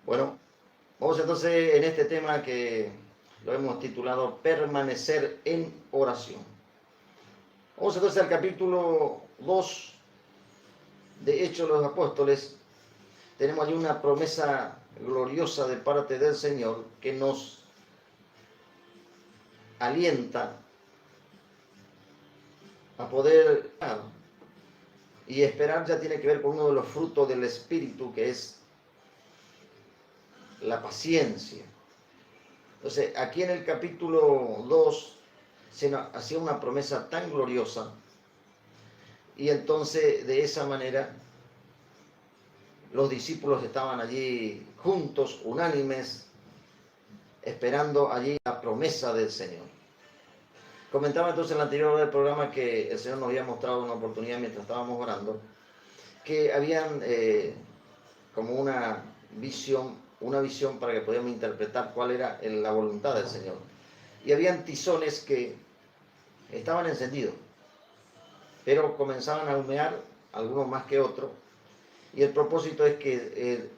Bueno, vamos entonces en este tema que lo hemos titulado Permanecer en oración. Vamos entonces al capítulo 2 de Hechos de los Apóstoles. Tenemos allí una promesa gloriosa de parte del Señor que nos alienta a poder y esperar. Ya tiene que ver con uno de los frutos del Espíritu, que es la paciencia. Entonces, aquí en el capítulo 2 se nos hacía una promesa tan gloriosa, y entonces de esa manera los discípulos estaban allí juntos, unánimes, esperando allí la promesa del Señor. Comentaba entonces en la anterior hora del programa que el Señor nos había mostrado una oportunidad mientras estábamos orando, que habían como una visión para que podamos interpretar cuál era la voluntad del Señor. Y habían tizones que estaban encendidos, pero comenzaban a humear, algunos más que otros, y el propósito es que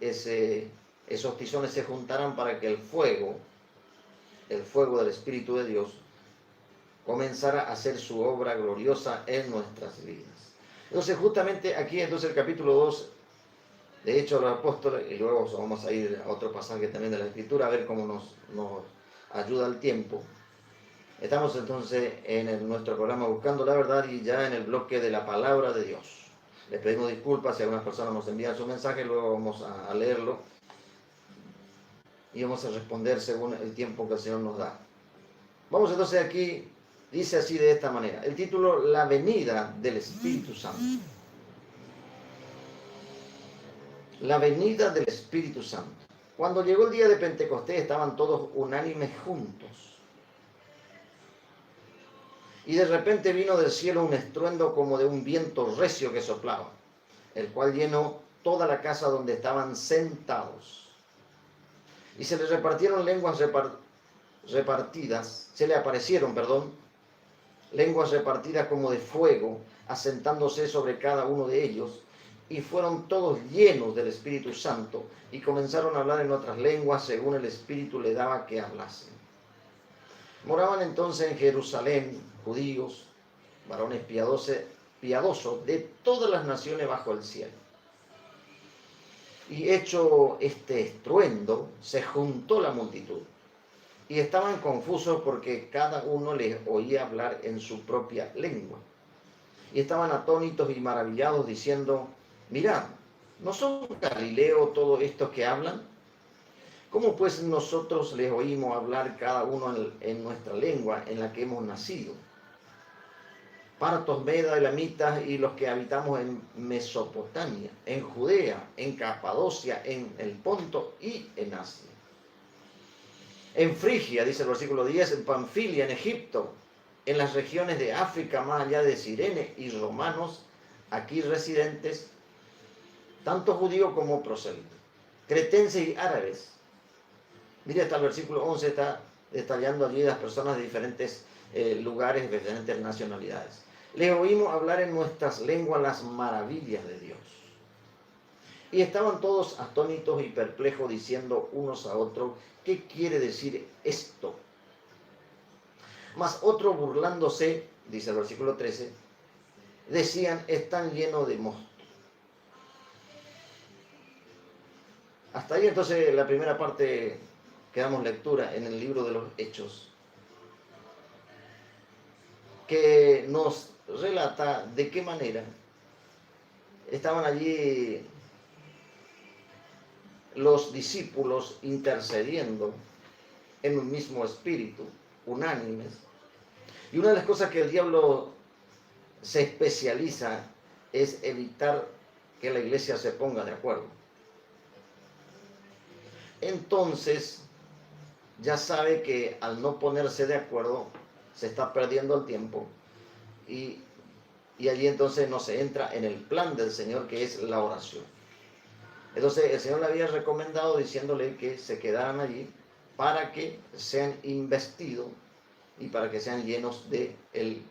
esos tizones se juntaran para que el fuego del Espíritu de Dios, comenzara a hacer su obra gloriosa en nuestras vidas. Entonces, justamente aquí, entonces, el capítulo 2 de Hechos de los Apóstoles, y luego vamos a ir a otro pasaje también de la Escritura, a ver cómo nos ayuda el tiempo. Estamos entonces en nuestro programa Buscando la Verdad y ya en el bloque de la Palabra de Dios. Les pedimos disculpas si algunas personas nos envían su mensaje, luego vamos a leerlo y vamos a responder según el tiempo que el Señor nos da. Vamos entonces aquí, dice así de esta manera, el título: La venida del Espíritu Santo. La venida del Espíritu Santo. Cuando llegó el día de Pentecostés estaban todos unánimes juntos. Y de repente vino del cielo un estruendo como de un viento recio que soplaba, el cual llenó toda la casa donde estaban sentados. Y se les repartieron lenguas repartidas, se le aparecieron, lenguas repartidas como de fuego, asentándose sobre cada uno de ellos, y fueron todos llenos del Espíritu Santo, y comenzaron a hablar en otras lenguas según el Espíritu le daba que hablasen. Moraban entonces en Jerusalén judíos, varones piadosos de todas las naciones bajo el cielo. Y hecho este estruendo, se juntó la multitud, y estaban confusos porque cada uno les oía hablar en su propia lengua. Y estaban atónitos y maravillados, diciendo: mirad, ¿no son galileos todos estos que hablan? ¿Cómo pues nosotros les oímos hablar cada uno en nuestra lengua en la que hemos nacido? Partos, medas, elamitas y los que habitamos en Mesopotamia, en Judea, en Capadocia, en el Ponto y en Asia. En Frigia, dice el versículo 10, en Panfilia, en Egipto, en las regiones de África, más allá de Cirene, y romanos aquí residentes, tanto judíos como prosélitos, cretenses y árabes. Mire, hasta el versículo 11 está detallando allí las personas de diferentes lugares, de diferentes nacionalidades. Les oímos hablar en nuestras lenguas las maravillas de Dios. Y estaban todos atónitos y perplejos, diciendo unos a otros: ¿qué quiere decir esto? Mas otros, burlándose, dice el versículo 13, decían: están llenos de mosto. Hasta ahí entonces la primera parte que damos lectura en el libro de los Hechos, que nos relata de qué manera estaban allí los discípulos intercediendo en un mismo espíritu, unánimes. Y una de las cosas que el diablo se especializa es evitar que la iglesia se ponga de acuerdo. Entonces, ya sabe que al no ponerse de acuerdo se está perdiendo el tiempo, y allí entonces no se entra en el plan del Señor, que es la oración. Entonces el Señor le había recomendado diciéndole que se quedaran allí para que sean investidos y para que sean llenos del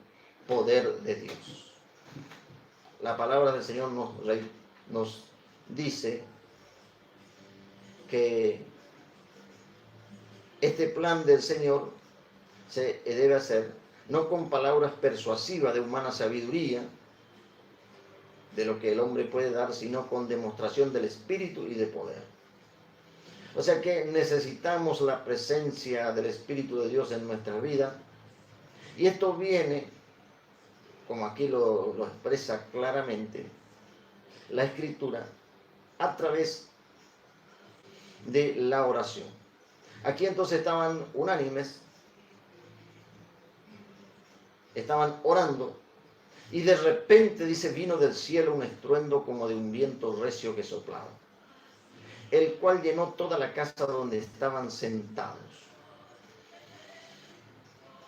poder de Dios. La palabra del Señor nos dice que este plan del Señor se debe hacer no con palabras persuasivas de humana sabiduría, de lo que el hombre puede dar, sino con demostración del Espíritu y de poder. O sea que necesitamos la presencia del Espíritu de Dios en nuestra vida, y esto viene, como aquí lo expresa claramente la Escritura, a través de la oración. Aquí entonces estaban unánimes, estaban orando, y de repente, dice, vino del cielo un estruendo como de un viento recio que soplaba, el cual llenó toda la casa donde estaban sentados.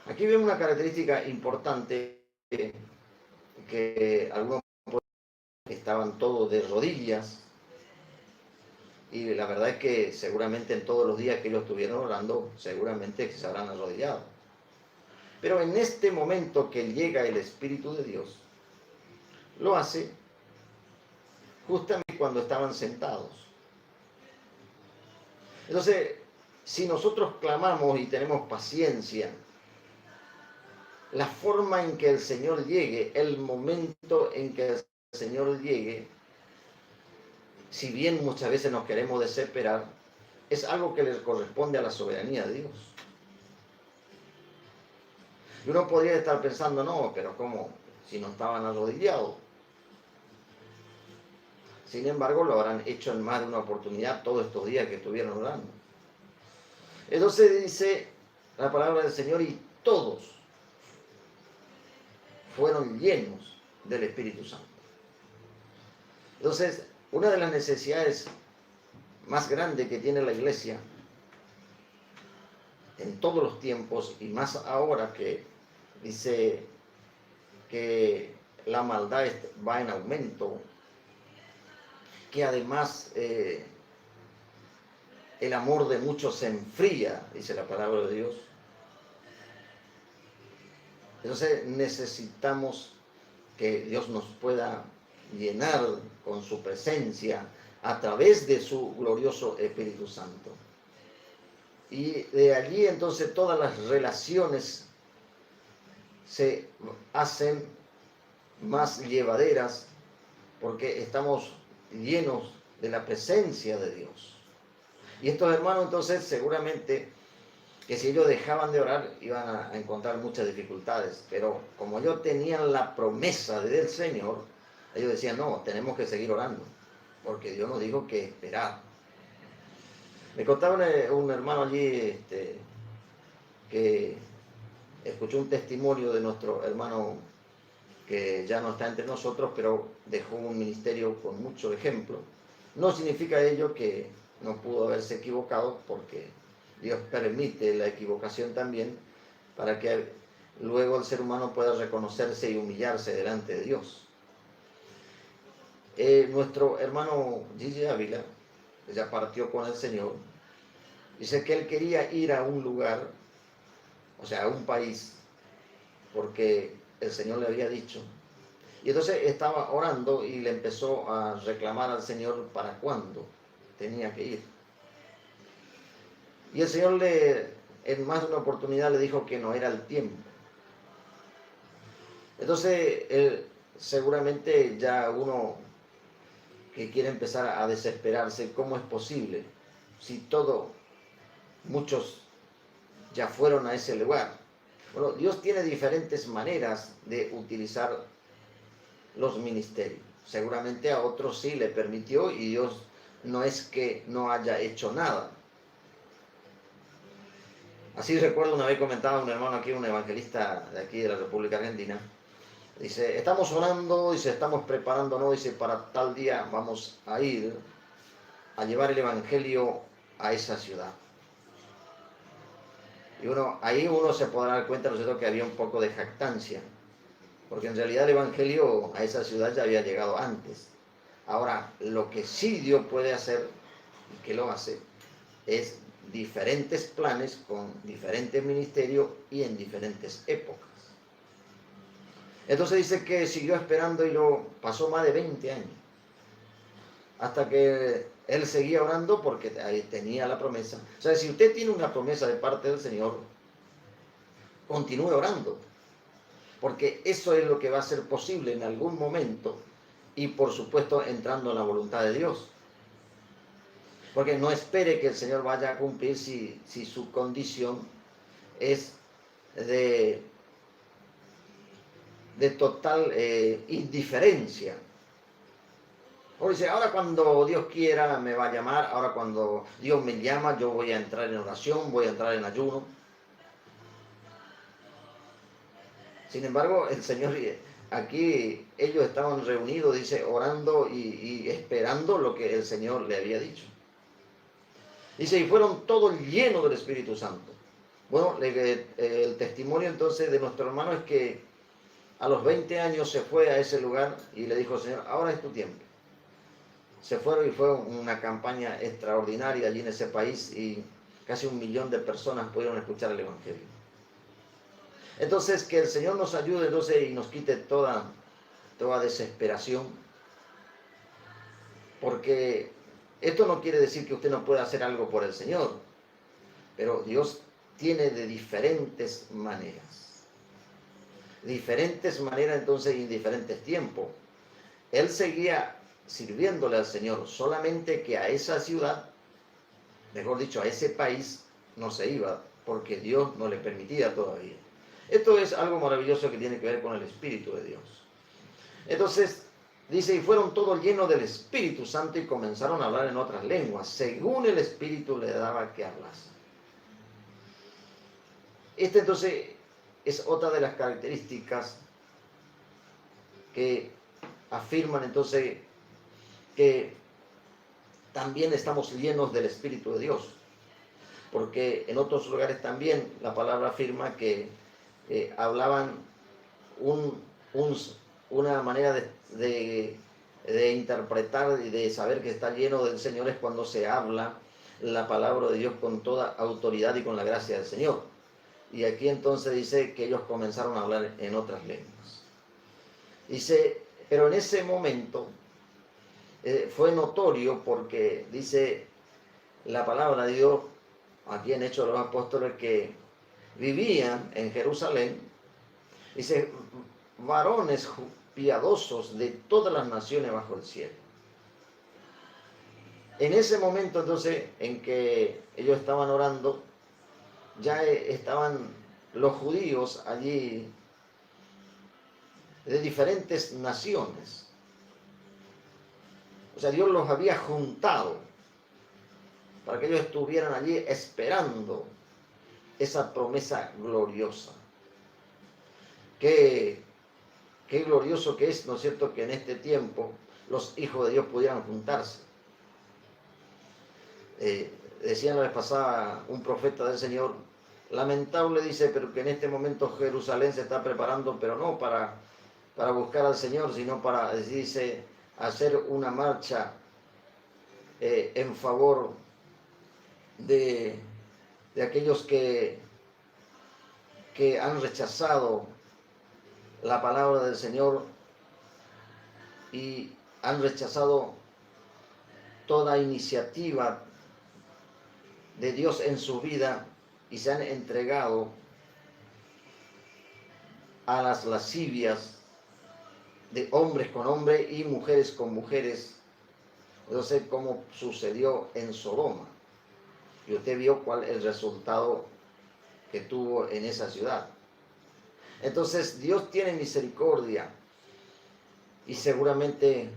Aquí vemos una característica importante, que algunos estaban todos de rodillas, y la verdad es que seguramente en todos los días que ellos estuvieron orando, seguramente se habrán arrodillado. Pero en este momento que llega el Espíritu de Dios, lo hace justamente cuando estaban sentados. Entonces, si nosotros clamamos y tenemos paciencia, la forma en que el Señor llegue, el momento en que el Señor llegue, si bien muchas veces nos queremos desesperar, es algo que le corresponde a la soberanía de Dios. Y uno podría estar pensando, no, pero ¿cómo? Si no estaban arrodillados. Sin embargo, lo habrán hecho en más de una oportunidad todos estos días que estuvieron orando. Entonces dice la palabra del Señor, y todos fueron llenos del Espíritu Santo. Entonces, una de las necesidades más grandes que tiene la iglesia en todos los tiempos, y más ahora que dice que la maldad va en aumento, que además el amor de muchos se enfría, dice la palabra de Dios. Entonces necesitamos que Dios nos pueda llenar con su presencia a través de su glorioso Espíritu Santo. Y de allí entonces todas las relaciones se hacen más llevaderas, porque estamos llenos de la presencia de Dios. Y estos hermanos entonces seguramente que si ellos dejaban de orar iban a encontrar muchas dificultades, pero como ellos tenían la promesa del Señor, ellos decían, no, tenemos que seguir orando, porque Dios nos dijo que esperar. Me contaba un hermano allí que escuchó un testimonio de nuestro hermano que ya no está entre nosotros, pero dejó un ministerio con mucho ejemplo. No significa ello que no pudo haberse equivocado, porque Dios permite la equivocación también para que luego el ser humano pueda reconocerse y humillarse delante de Dios. Nuestro hermano Gigi Ávila, que ya partió con el Señor, dice que él quería ir a un lugar, o sea, a un país, porque el Señor le había dicho. Y entonces estaba orando y le empezó a reclamar al Señor para cuándo tenía que ir. Y el Señor en más de una oportunidad le dijo que no era el tiempo. Entonces, seguramente ya uno que quiere empezar a desesperarse, ¿cómo es posible? Si muchos ya fueron a ese lugar. Bueno, Dios tiene diferentes maneras de utilizar los ministerios. Seguramente a otros sí le permitió, y Dios no es que no haya hecho nada. Así recuerdo una vez comentaba un hermano aquí, un evangelista de aquí de la República Argentina, dice, estamos orando, dice, estamos preparándonos, dice, para tal día vamos a ir a llevar el evangelio a esa ciudad. Y ahí uno se podrá dar cuenta, ¿no es cierto?, que había un poco de jactancia, porque en realidad el evangelio a esa ciudad ya había llegado antes. Ahora, lo que sí Dios puede hacer, y que lo hace, es diferentes planes con diferentes ministerios y en diferentes épocas. Entonces dice que siguió esperando y lo pasó más de 20 años, hasta que Él seguía orando porque ahí tenía la promesa. O sea, si usted tiene una promesa de parte del Señor, continúe orando, porque eso es lo que va a ser posible en algún momento y por supuesto entrando en la voluntad de Dios. Porque no espere que el Señor vaya a cumplir si su condición es de total indiferencia. O dice, ahora cuando Dios quiera me va a llamar, ahora cuando Dios me llama yo voy a entrar en oración, voy a entrar en ayuno. Sin embargo, el Señor, aquí ellos estaban reunidos, dice, orando y esperando lo que el Señor le había dicho. Dice, y fueron todos llenos del Espíritu Santo. Bueno, el testimonio entonces de nuestro hermano es que a los 20 años se fue a ese lugar y le dijo, Señor, ahora es tu tiempo. Se fueron y fue una campaña extraordinaria allí en ese país y casi 1 millón de personas pudieron escuchar el Evangelio. Entonces, que el Señor nos ayude entonces y nos quite toda desesperación, porque esto no quiere decir que usted no pueda hacer algo por el Señor, pero Dios tiene de diferentes maneras. Diferentes maneras entonces y en diferentes tiempos. Él seguía sirviéndole al Señor, solamente que a esa ciudad, mejor dicho, a ese país, no se iba, porque Dios no le permitía todavía. Esto es algo maravilloso que tiene que ver con el Espíritu de Dios. Entonces, dice, y fueron todos llenos del Espíritu Santo y comenzaron a hablar en otras lenguas, según el Espíritu le daba que hablase. Esta entonces es otra de las características que afirman entonces que también estamos llenos del Espíritu de Dios. Porque en otros lugares también la palabra afirma que hablaban una manera de interpretar y de saber que está lleno del Señor es cuando se habla la palabra de Dios con toda autoridad y con la gracia del Señor. Y aquí entonces dice que ellos comenzaron a hablar en otras lenguas. Dice, pero en ese momento fue notorio porque dice la palabra de Dios aquí en Hechos de los Apóstoles que vivían en Jerusalén, dice, varones piadosos de todas las naciones bajo el cielo. En ese momento entonces en que ellos estaban orando, ya estaban los judíos allí de diferentes naciones. O sea, Dios los había juntado para que ellos estuvieran allí esperando esa promesa gloriosa. Qué glorioso que es, ¿no es cierto?, que en este tiempo los hijos de Dios pudieran juntarse. Decía la vez pasada un profeta del Señor, lamentable, dice, pero que en este momento Jerusalén se está preparando, pero no para buscar al Señor, sino para, dice, hacer una marcha en favor de aquellos que han rechazado la palabra del Señor y han rechazado toda iniciativa de Dios en su vida y se han entregado a las lascivias de hombres con hombres y mujeres con mujeres. Entonces, como sucedió en Sodoma. Y usted vio cuál es el resultado que tuvo en esa ciudad. Entonces, Dios tiene misericordia y seguramente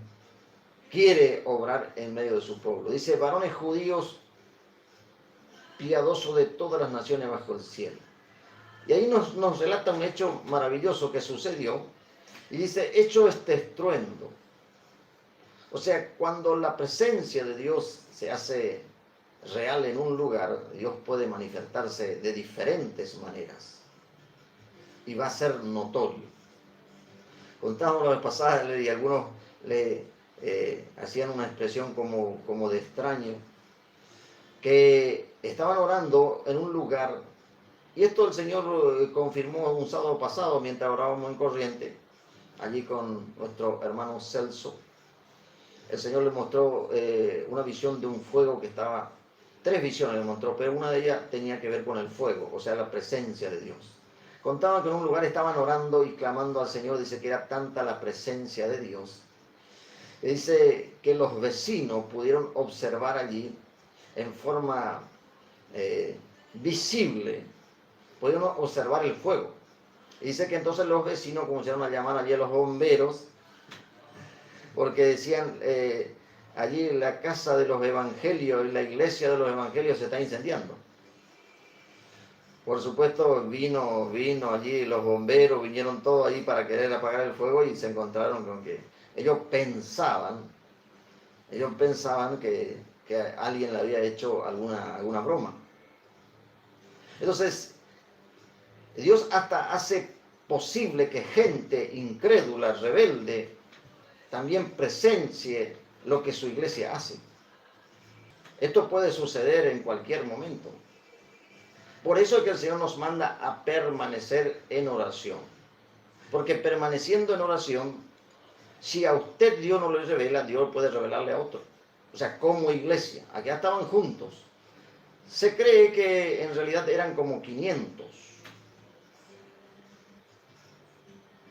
quiere obrar en medio de su pueblo. Dice, varones judíos piadosos de todas las naciones bajo el cielo. Y ahí nos relata un hecho maravilloso que sucedió. Y dice, hecho este estruendo. O sea, cuando la presencia de Dios se hace real en un lugar, Dios puede manifestarse de diferentes maneras. Y va a ser notorio. Contábamos la vez pasada y algunos le hacían una expresión como de extraño, que estaban orando en un lugar, y esto el Señor confirmó un sábado pasado mientras orábamos en Corriente, allí con nuestro hermano Celso. el Señor le mostró una visión de un fuego que estaba, tres visiones le mostró, pero una de ellas tenía que ver con el fuego, o sea, la presencia de Dios. Contaban que en un lugar estaban orando y clamando al Señor, dice que era tanta la presencia de Dios. Y dice que los vecinos pudieron observar allí en forma visible, pudieron observar el fuego. Y dice que entonces los vecinos comenzaron a llamar allí a los bomberos, porque decían, allí la casa de los evangelios, la iglesia de los evangelios se está incendiando. Por supuesto vino allí los bomberos, vinieron todos allí para querer apagar el fuego y se encontraron con que ellos pensaban que alguien le había hecho alguna broma. Entonces, Dios hasta hace posible que gente incrédula, rebelde, también presencie lo que su iglesia hace. Esto puede suceder en cualquier momento. Por eso es que el Señor nos manda a permanecer en oración. Porque permaneciendo en oración, si a usted Dios no le revela, Dios puede revelarle a otro. O sea, como iglesia, acá estaban juntos. Se cree que en realidad eran como 500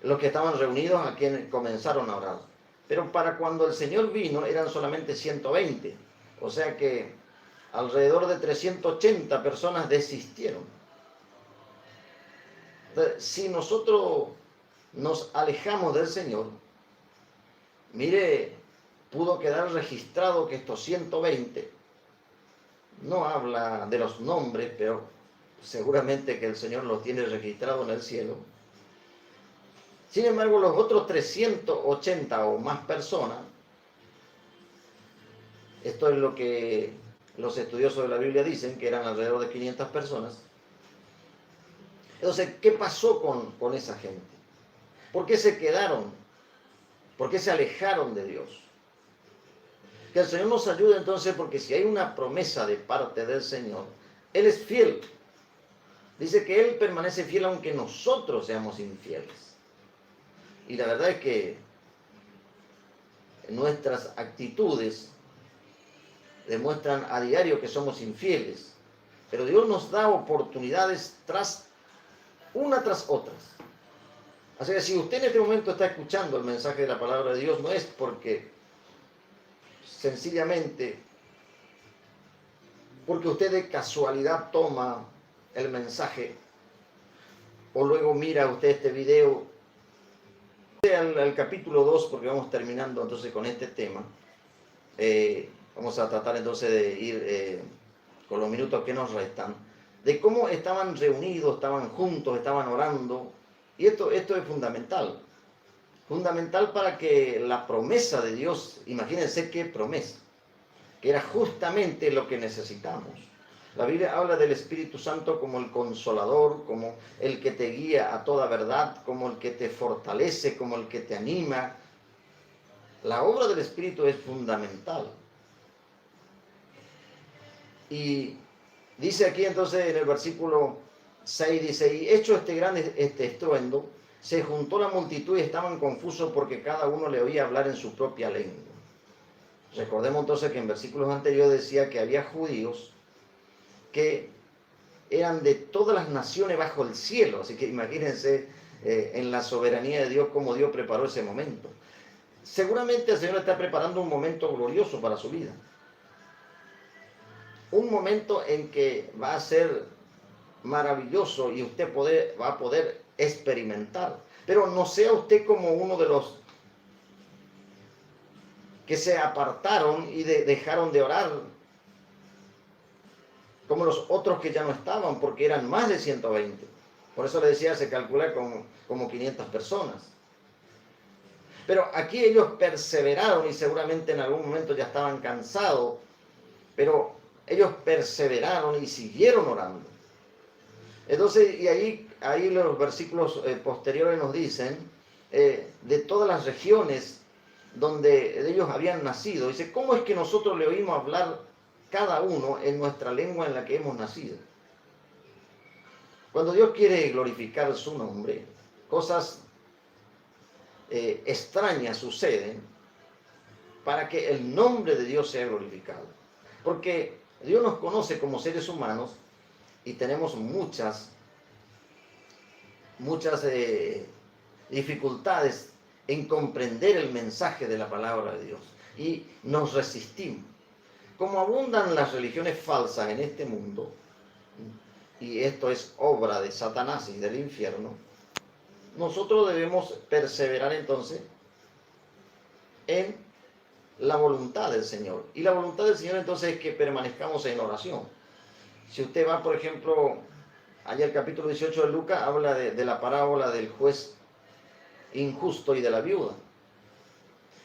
los que estaban reunidos a quienes comenzaron a orar. Pero para cuando el Señor vino eran solamente 120. O sea que alrededor de 380 personas desistieron. Entonces, si nosotros nos alejamos del Señor, mire, pudo quedar registrado que estos 120, no habla de los nombres, pero seguramente que el Señor los tiene registrados en el cielo. Sin embargo, los otros 380 o más personas, esto es lo que los estudiosos de la Biblia dicen, que eran alrededor de 500 personas. Entonces, ¿qué pasó con esa gente? ¿Por qué se quedaron? ¿Por qué se alejaron de Dios? Que el Señor nos ayude entonces, porque si hay una promesa de parte del Señor, Él es fiel. Dice que Él permanece fiel aunque nosotros seamos infieles. Y la verdad es que nuestras actitudes demuestran a diario que somos infieles. Pero Dios nos da oportunidades una tras otras. Así que si usted en este momento está escuchando el mensaje de la palabra de Dios, no es porque sencillamente porque usted de casualidad toma el mensaje o luego mira usted este video. Al capítulo 2, porque vamos terminando entonces con este tema. Vamos a tratar entonces de ir con los minutos que nos restan, de cómo estaban reunidos, estaban juntos, estaban orando. Y esto es fundamental. Fundamental para que la promesa de Dios, imagínense qué promesa, que era justamente lo que necesitamos. La Biblia habla del Espíritu Santo como el consolador, como el que te guía a toda verdad, como el que te fortalece, como el que te anima. La obra del Espíritu es fundamental. Y dice aquí entonces en el versículo 6, dice, y hecho este gran estruendo, se juntó la multitud y estaban confusos porque cada uno le oía hablar en su propia lengua. Recordemos entonces que en versículos anteriores decía que había judíos que eran de todas las naciones bajo el cielo. Así que imagínense en la soberanía de Dios cómo Dios preparó ese momento. Seguramente el Señor está preparando un momento glorioso para su vida. Un momento en que va a ser maravilloso y usted va a poder experimentar. Pero no sea usted como uno de los que se apartaron y dejaron de orar, como los otros que ya no estaban, porque eran más de 120. Por eso le decía, se calcula como 500 personas. Pero aquí ellos perseveraron y seguramente en algún momento ya estaban cansados, pero ellos perseveraron y siguieron orando. Entonces, y ahí los versículos posteriores nos dicen, de todas las regiones donde ellos habían nacido, dice, ¿cómo es que nosotros le oímos hablar cada uno en nuestra lengua en la que hemos nacido? Cuando Dios quiere glorificar su nombre, cosas extrañas suceden, para que el nombre de Dios sea glorificado. Porque Dios nos conoce como seres humanos y tenemos muchas dificultades en comprender el mensaje de la palabra de Dios y nos resistimos. Como abundan las religiones falsas en este mundo, y esto es obra de Satanás y del infierno, nosotros debemos perseverar entonces en la voluntad del Señor. Y la voluntad del Señor entonces es que permanezcamos en oración. Si usted va, por ejemplo, allá el capítulo 18 de Lucas, habla de la parábola del juez injusto y de la viuda.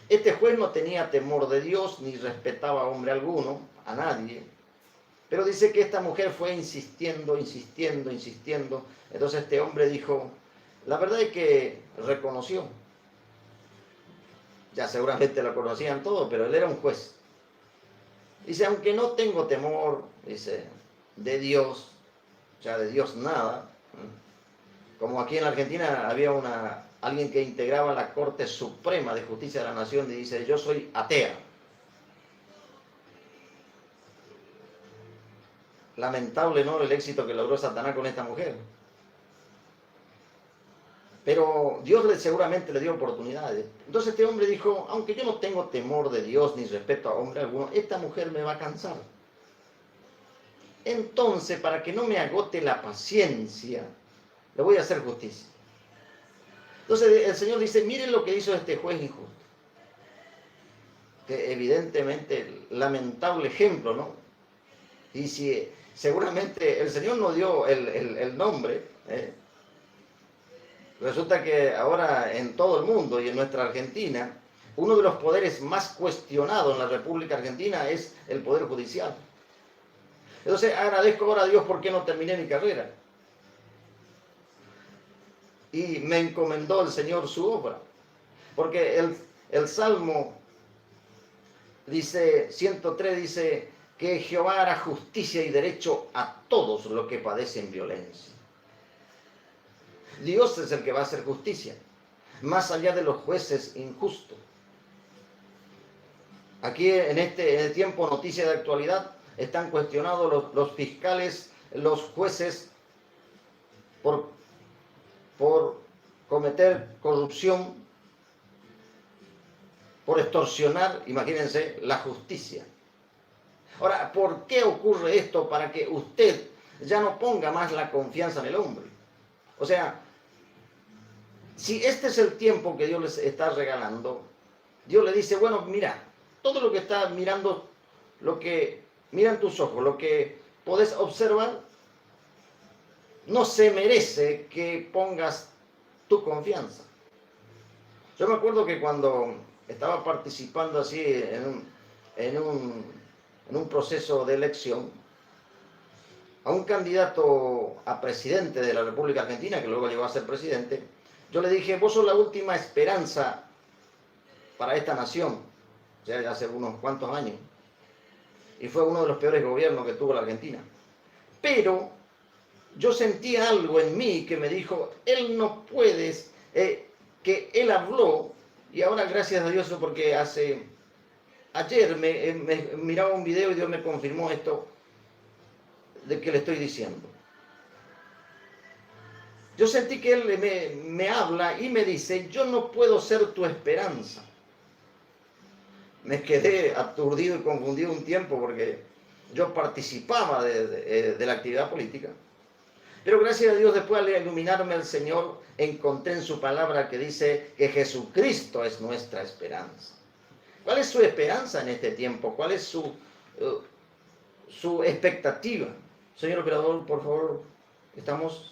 Este juez no tenía temor de Dios, ni respetaba a hombre alguno, a nadie. Pero dice que esta mujer fue insistiendo. Entonces este hombre dijo, la verdad es que reconoció. Ya seguramente lo conocían todos, pero él era un juez. Dice, aunque no tengo temor, dice, de Dios, o sea, de Dios nada. Como aquí en la Argentina había alguien que integraba la Corte Suprema de Justicia de la Nación y dice, yo soy atea. Lamentable, ¿no?, el éxito que logró Satanás con esta mujer. Pero Dios seguramente le dio oportunidades. Entonces este hombre dijo, aunque yo no tengo temor de Dios ni respeto a hombre alguno, esta mujer me va a cansar. Entonces, para que no me agote la paciencia, le voy a hacer justicia. Entonces el Señor dice, miren lo que hizo este juez injusto. Que evidentemente, lamentable ejemplo, ¿no? Y si seguramente el Señor no dio el nombre, resulta que ahora en todo el mundo y en nuestra Argentina, uno de los poderes más cuestionados en la República Argentina es el Poder Judicial. Entonces agradezco ahora a Dios porque no terminé mi carrera. Y me encomendó el Señor su obra. Porque el Salmo dice, 103 dice, que Jehová hará justicia y derecho a todos los que padecen violencia. Dios es el que va a hacer justicia, más allá de los jueces injustos. Aquí en el tiempo noticia de actualidad están cuestionados los fiscales, los jueces por cometer corrupción, por extorsionar, imagínense, la justicia. Ahora, ¿por qué ocurre esto? Para que usted ya no ponga más la confianza en el hombre. O sea, si este es el tiempo que Dios les está regalando, Dios le dice, bueno, mira, todo lo que está mirando, lo que miran tus ojos, lo que podés observar, no se merece que pongas tu confianza. Yo me acuerdo que cuando estaba participando así en un proceso de elección, a un candidato a presidente de la República Argentina, que luego llegó a ser presidente, yo le dije, vos sos la última esperanza para esta nación, o sea, ya hace unos cuantos años, y fue uno de los peores gobiernos que tuvo la Argentina. Pero yo sentí algo en mí que me dijo, él no puedes, que él habló, y ahora gracias a Dios, porque ayer me miraba un video y Dios me confirmó esto de que le estoy diciendo. Yo sentí que él me habla y me dice, yo no puedo ser tu esperanza. Me quedé aturdido y confundido un tiempo porque yo participaba de la actividad política. Pero gracias a Dios, después al iluminarme el Señor, encontré en su palabra que dice que Jesucristo es nuestra esperanza. ¿Cuál es su esperanza en este tiempo? ¿Cuál es su expectativa? Señor operador, por favor, estamos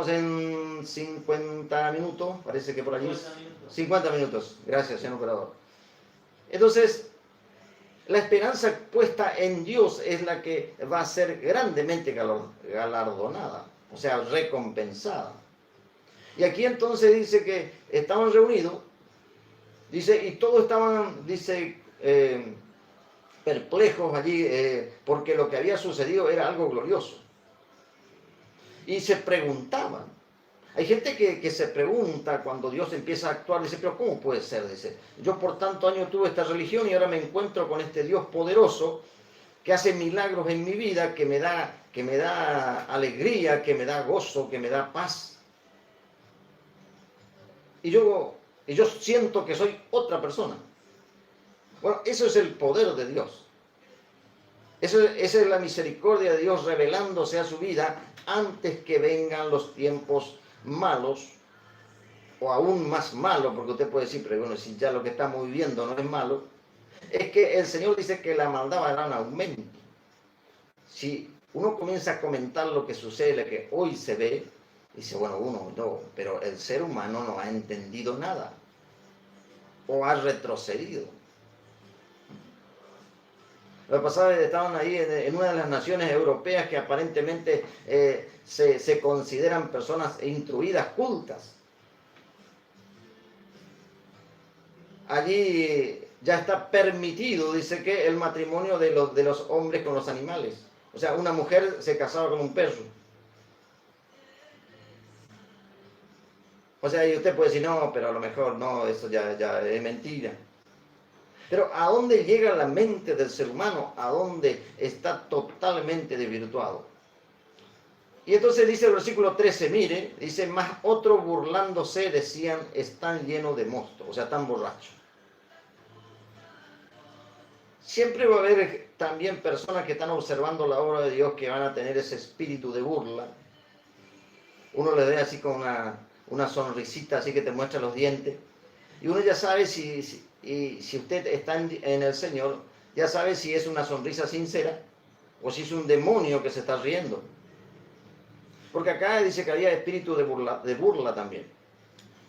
en 50 minutos, parece que por allí. 50 minutos, gracias, señor operador. Entonces, la esperanza puesta en Dios es la que va a ser grandemente galardonada, o sea, recompensada. Y aquí entonces dice que estaban reunidos, dice, y todos estaban, dice, perplejos allí, porque lo que había sucedido era algo glorioso. Y se preguntaban, Hay gente que se pregunta cuando Dios empieza a actuar, dice, pero ¿cómo puede ser? Dice, yo por tanto años tuve esta religión y ahora me encuentro con este Dios poderoso que hace milagros en mi vida, que me da alegría, que me da gozo, que me da paz. Y yo siento que soy otra persona. Bueno, eso es el poder de Dios. Esa es la misericordia de Dios revelándose a su vida antes que vengan los tiempos malos, o aún más malos, porque usted puede decir, pero bueno, si ya lo que estamos viviendo no es malo, es que el Señor dice que la maldad va en aumento. Si uno comienza a comentar lo que sucede, lo que hoy se ve, dice, bueno, uno no, pero el ser humano no ha entendido nada, o ha retrocedido. Lo que pasaba, estaban ahí en una de las naciones europeas que aparentemente se consideran personas instruidas, cultas. Allí ya está permitido, dice que, el matrimonio de los hombres con los animales. O sea, una mujer se casaba con un perro. O sea, y usted puede decir, no, pero a lo mejor no, eso ya es mentira. Pero ¿a dónde llega la mente del ser humano? ¿A dónde está totalmente desvirtuado? Y entonces dice el versículo 13, mire, dice, más otros burlándose decían, están llenos de mosto, o sea, están borrachos. Siempre va a haber también personas que están observando la obra de Dios que van a tener ese espíritu de burla. Uno le ve así con una sonrisita así que te muestra los dientes. Y uno ya sabe si usted está en el Señor, ya sabe si es una sonrisa sincera o si es un demonio que se está riendo. Porque acá dice que había espíritu de burla también.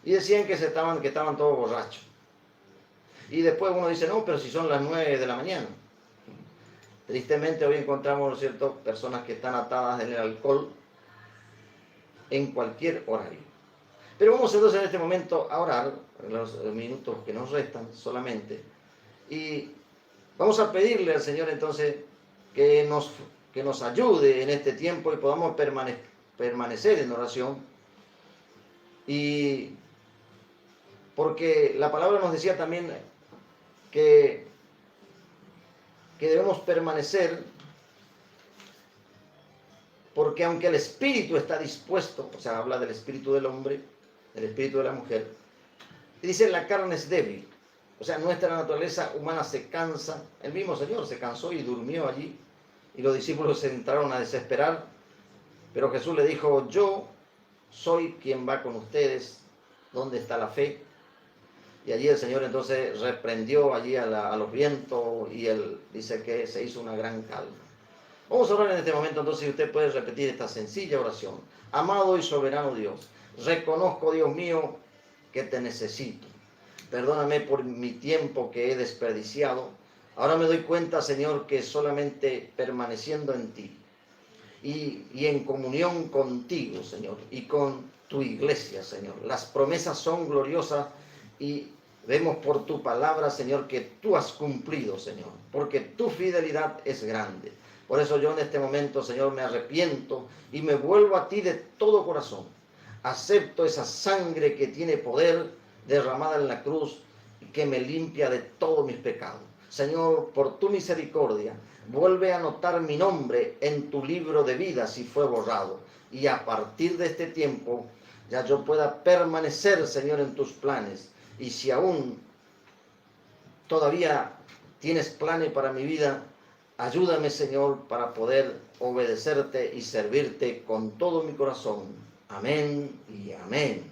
Y decían que estaban todos borrachos. Y después uno dice, no, pero si son las 9 de la mañana. Tristemente hoy encontramos, ¿no es cierto?, personas que están atadas en el alcohol en cualquier horario. Pero vamos entonces en este momento a orar, en los minutos que nos restan solamente. Y vamos a pedirle al Señor entonces que nos ayude en este tiempo y podamos permanecer en oración. Y porque la palabra nos decía también que debemos permanecer, porque aunque el espíritu está dispuesto, o sea, habla del espíritu del hombre, del espíritu de la mujer, y dice la carne es débil, o sea, nuestra naturaleza humana se cansa. El mismo Señor se cansó y durmió allí, y los discípulos se entraron a desesperar, pero Jesús le dijo, yo soy quien va con ustedes, ¿dónde está la fe? Y allí el Señor entonces reprendió allí a los vientos y él dice que se hizo una gran calma. Vamos a orar en este momento entonces y usted puede repetir esta sencilla oración. Amado y soberano Dios, reconozco, Dios mío, que te necesito. Perdóname por mi tiempo que he desperdiciado. Ahora me doy cuenta, Señor, que solamente permaneciendo en ti y en comunión contigo, Señor, y con tu iglesia, Señor. Las promesas son gloriosas y vemos por tu palabra, Señor, que tú has cumplido, Señor, porque tu fidelidad es grande. Por eso yo en este momento, Señor, me arrepiento y me vuelvo a ti de todo corazón. Acepto esa sangre que tiene poder derramada en la cruz y que me limpia de todos mis pecados. Señor, por tu misericordia, vuelve a anotar mi nombre en tu libro de vida si fue borrado. Y a partir de este tiempo, ya yo pueda permanecer, Señor, en tus planes. Y si aún todavía tienes planes para mi vida, ayúdame, Señor, para poder obedecerte y servirte con todo mi corazón. Amén y amén.